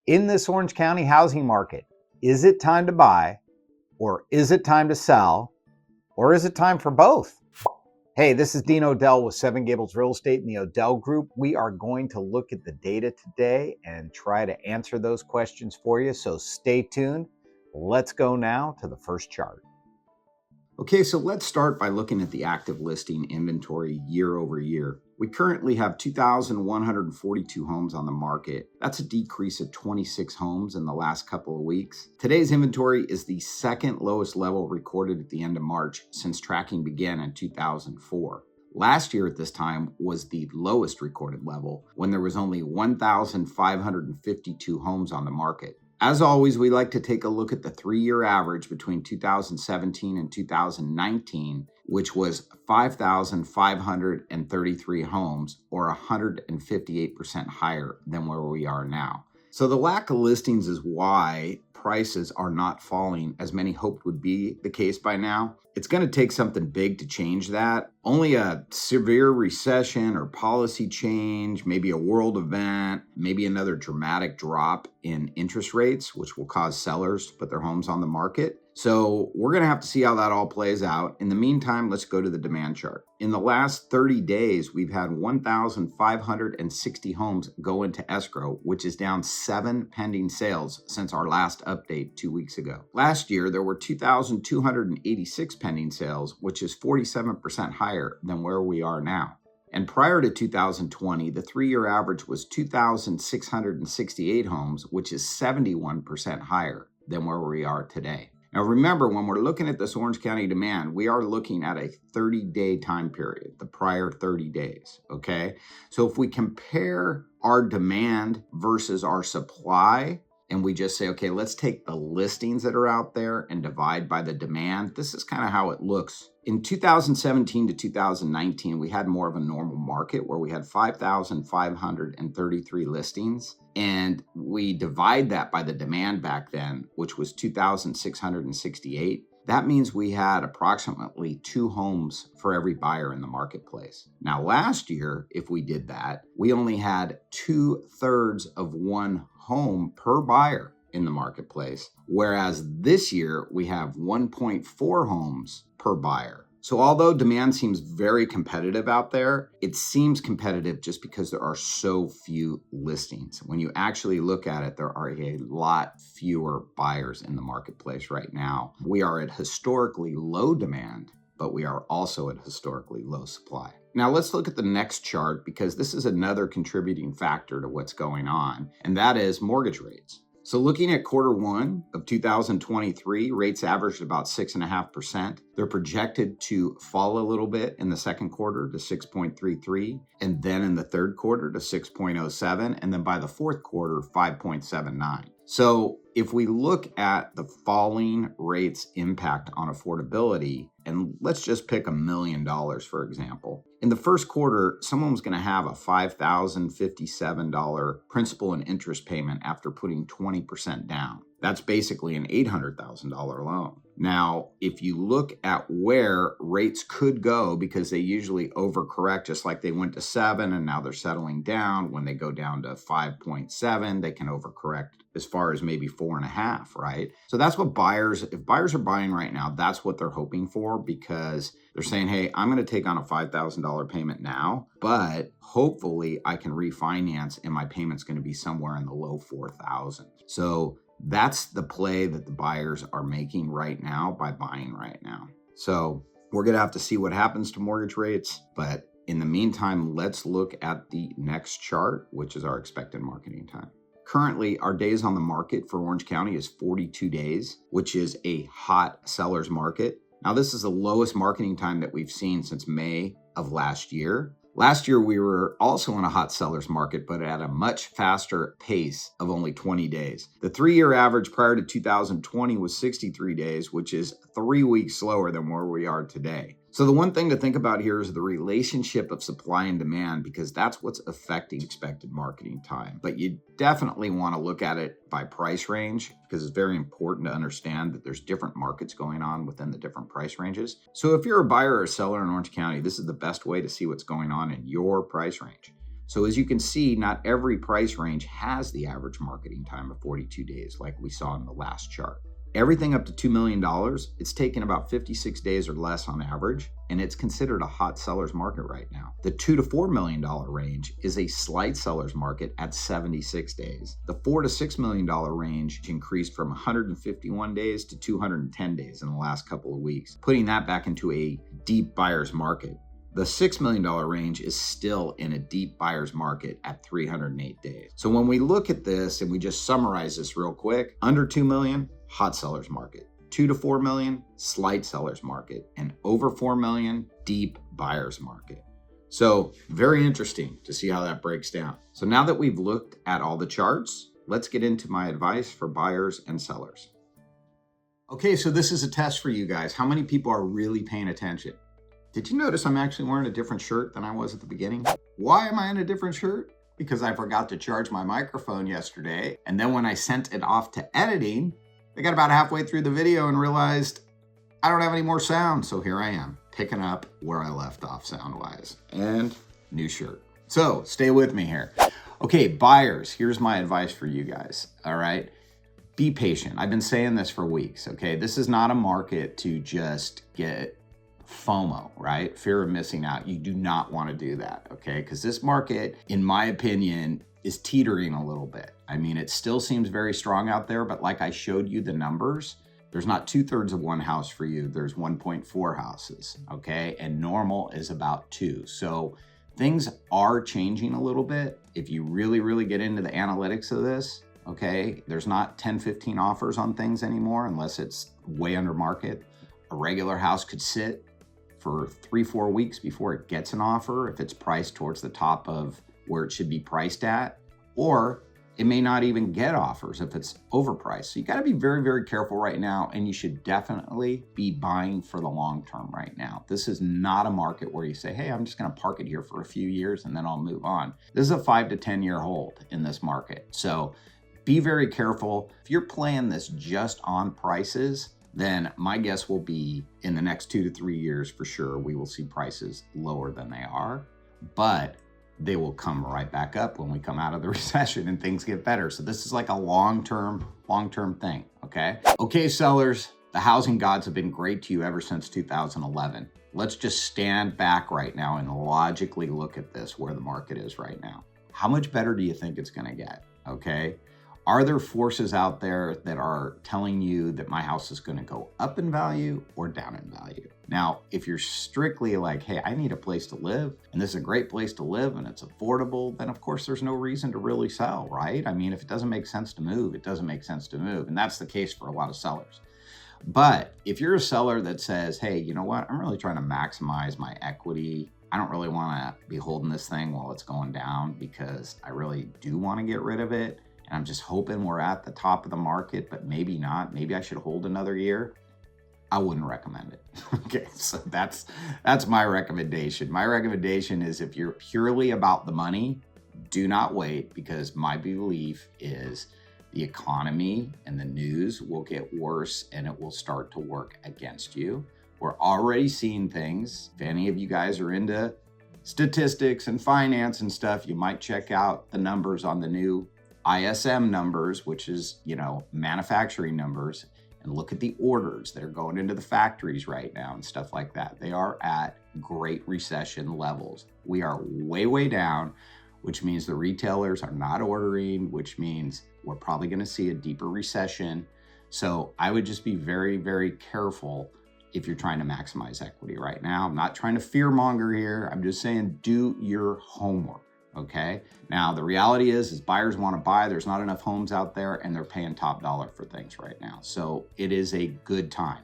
In this Orange County housing market, is it time to buy, or is it time to sell, or is it time for both? Hey, this is Dean Odell with Seven Gables Real Estate and the Odell Group. We are going to look at the data today and try to answer those questions for you, so stay tuned. Let's go now to the first chart. Okay, so let's start by looking at the active listing inventory year over year. We currently have 2,142 homes on the market. That's a decrease of 26 homes in the last couple of weeks. Today's inventory is the second lowest level recorded at the end of March since tracking began in 2004. Last year at this time was the lowest recorded level when there was only 1,552 homes on the market. As always, we like to take a look at the 3-year average between 2017 and 2019, which was 5,533 homes, or 158% higher than where we are now. So the lack of listings is why prices are not falling as many hoped would be the case by now. It's going to take something big to change that. Only a severe recession or policy change, maybe a world event, maybe another dramatic drop in interest rates, which will cause sellers to put their homes on the market. So we're going to have to see how that all plays out. In the meantime, let's go to the demand chart. In the last 30 days, we've had 1,560 homes go into escrow, which is down 7 pending sales since our last update 2 weeks ago. Last year, there were 2,286 pending sales, which is 47% higher than where we are now. And prior to 2020, the 3-year average was 2,668 homes, which is 71% higher than where we are today. Now remember, when we're looking at this Orange County demand, we are looking at a 30-day time period, the prior 30 days, okay? So if we compare our demand versus our supply, and we just say, okay, let's take the listings that are out there and divide by the demand, this is kind of how it looks. In 2017 to 2019, we had more of a normal market where we had 5,533 listings. And we divide that by the demand back then, which was 2,668. That means we had approximately 2 homes for every buyer in the marketplace. Now, last year, if we did that, we only had 2/3 of 1 home per buyer in the marketplace, whereas this year we have 1.4 homes per buyer. So although demand seems very competitive out there, it seems competitive just because there are so few listings. When you actually look at it, there are a lot fewer buyers in the marketplace right now. We are at historically low demand, but we are also at historically low supply. Now let's look at the next chart, because this is another contributing factor to what's going on, and that is mortgage rates. So looking at Q1 of 2023, rates averaged about 6.5%. They're projected to fall a little bit in the second quarter to 6.33, and then in the third quarter to 6.07, and then by the fourth quarter, 5.79. So if we look at the falling rates impact on affordability, and let's just pick $1 million, for example. In the first quarter, someone was going to have a $5,057 principal and interest payment after putting 20% down. That's basically an $800,000 loan. Now, if you look at where rates could go, because they usually overcorrect, just like they went to 7 and now they're settling down. When they go down to 5.7, they can overcorrect as far as maybe 4.5, right? So that's what if buyers are buying right now, that's what they're hoping for, because they're saying, hey, I'm going to take on a $5,000 payment now, but hopefully I can refinance and my payment's going to be somewhere in the low 4,000. So that's the play that the buyers are making right now by buying right now. So we're going to have to see what happens to mortgage rates. But in the meantime, let's look at the next chart, which is our expected marketing time. Currently, our days on the market for Orange County is 42 days, which is a hot seller's market. Now, this is the lowest marketing time that we've seen since May of last year. Last year, we were also in a hot seller's market, but at a much faster pace of only 20 days. The 3-year average prior to 2020 was 63 days, which is 3 weeks slower than where we are today. So the one thing to think about here is the relationship of supply and demand, because that's what's affecting expected marketing time. But you definitely want to look at it by price range, because it's very important to understand that there's different markets going on within the different price ranges. So if you're a buyer or a seller in Orange County, this is the best way to see what's going on in your price range. So as you can see, not every price range has the average marketing time of 42 days like we saw in the last chart. Everything up to $2 million, it's taken about 56 days or less on average, and it's considered a hot seller's market right now. The $2 to $4 million range is a slight seller's market at 76 days. The $4 to $6 million range increased from 151 days to 210 days in the last couple of weeks, putting that back into a deep buyer's market. The $6 million range is still in a deep buyer's market at 308 days. So when we look at this and we just summarize this real quick, under 2 million, hot seller's market. 2 to 4 million, slight seller's market. And over 4 million, deep buyer's market. So very interesting to see how that breaks down. So now that we've looked at all the charts, let's get into my advice for buyers and sellers. Okay, so this is a test for you guys. How many people are really paying attention? Did you notice I'm actually wearing a different shirt than I was at the beginning? Why am I in a different shirt? Because I forgot to charge my microphone yesterday. And then when I sent it off to editing, I got about halfway through the video and realized I don't have any more sound. So here I am, picking up where I left off sound-wise. And new shirt. So stay with me here. Okay, buyers, here's my advice for you guys, all right? Be patient. I've been saying this for weeks, okay? This is not a market to just get FOMO, right? Fear of missing out. You do not want to do that, okay? Because this market, in my opinion, is teetering a little bit. I mean, it still seems very strong out there, but like I showed you the numbers, there's not 2/3 of one house for you. There's 1.4 houses, okay? And normal is about 2. So things are changing a little bit. If you really get into the analytics of this, okay, there's not 10, 15 offers on things anymore unless it's way under market. A regular house could sit for 3-4 weeks before it gets an offer if it's priced towards the top of where it should be priced at, or it may not even get offers if it's overpriced. So you got to be very careful right now, and you should definitely be buying for the long term right now. This is not a market where you say, hey, I'm just going to park it here for a few years and then I'll move on. This is a 5 to 10 year hold in this market. So be very careful. If you're playing this just on prices, then my guess will be in the next 2 to 3 years for sure, we will see prices lower than they are, but they will come right back up when we come out of the recession and things get better. So this is like a long-term thing, okay? Okay, sellers, the housing gods have been great to you ever since 2011. Let's just stand back right now and logically look at this, where the market is right now. How much better do you think it's gonna get, okay? Are there forces out there that are telling you that my house is going to go up in value or down in value? Now, if you're strictly like, hey, I need a place to live and this is a great place to live and it's affordable, then of course there's no reason to really sell, right? I mean, if it doesn't make sense to move, it doesn't make sense to move. And that's the case for a lot of sellers. But if you're a seller that says, hey, you know what? I'm really trying to maximize my equity. I don't really want to be holding this thing while it's going down because I really do want to get rid of it. And I'm just hoping we're at the top of the market, but maybe not. Maybe I should hold another year. I wouldn't recommend it. Okay, so that's my recommendation. My recommendation is if you're purely about the money, do not wait, because my belief is the economy and the news will get worse and it will start to work against you. We're already seeing things. If any of you guys are into statistics and finance and stuff, you might check out the numbers on the new ISM numbers, which is, manufacturing numbers, and look at the orders that are going into the factories right now and stuff like that. They are at Great Recession levels. We are way down, which means the retailers are not ordering, which means we're probably going to see a deeper recession. So I would just be very careful if you're trying to maximize equity right now. I'm not trying to fear monger here. I'm just saying do your homework. Okay. Now, the reality is buyers want to buy. There's not enough homes out there and they're paying top dollar for things right now. So it is a good time.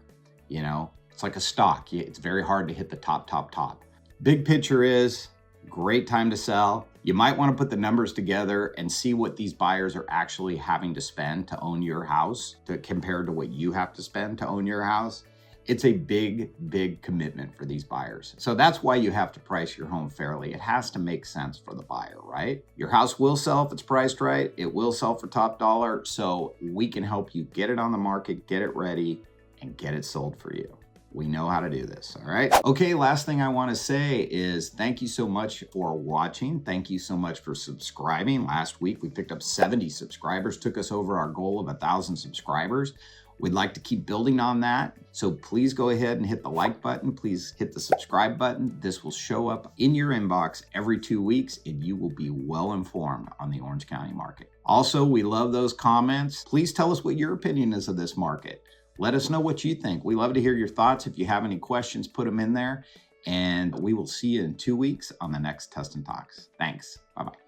It's like a stock. It's very hard to hit the top. Big picture is great time to sell. You might want to put the numbers together and see what these buyers are actually having to spend to own your house compared to what you have to spend to own your house. It's a big commitment for these buyers. So that's why you have to price your home fairly. It has to make sense for the buyer, right? Your house will sell if it's priced right. It will sell for top dollar. So we can help you get it on the market, get it ready, and get it sold for you. We know how to do this, all right? Okay, last thing I want to say is thank you so much for watching. Thank you so much for subscribing. Last week, we picked up 70 subscribers, took us over our goal of 1,000 subscribers. We'd like to keep building on that. So please go ahead and hit the like button. Please hit the subscribe button. This will show up in your inbox every 2 weeks, and you will be well informed on the Orange County market. Also, we love those comments. Please tell us what your opinion is of this market. Let us know what you think. We love to hear your thoughts. If you have any questions, put them in there. And we will see you in 2 weeks on the next Tustin Talks. Thanks. Bye-bye.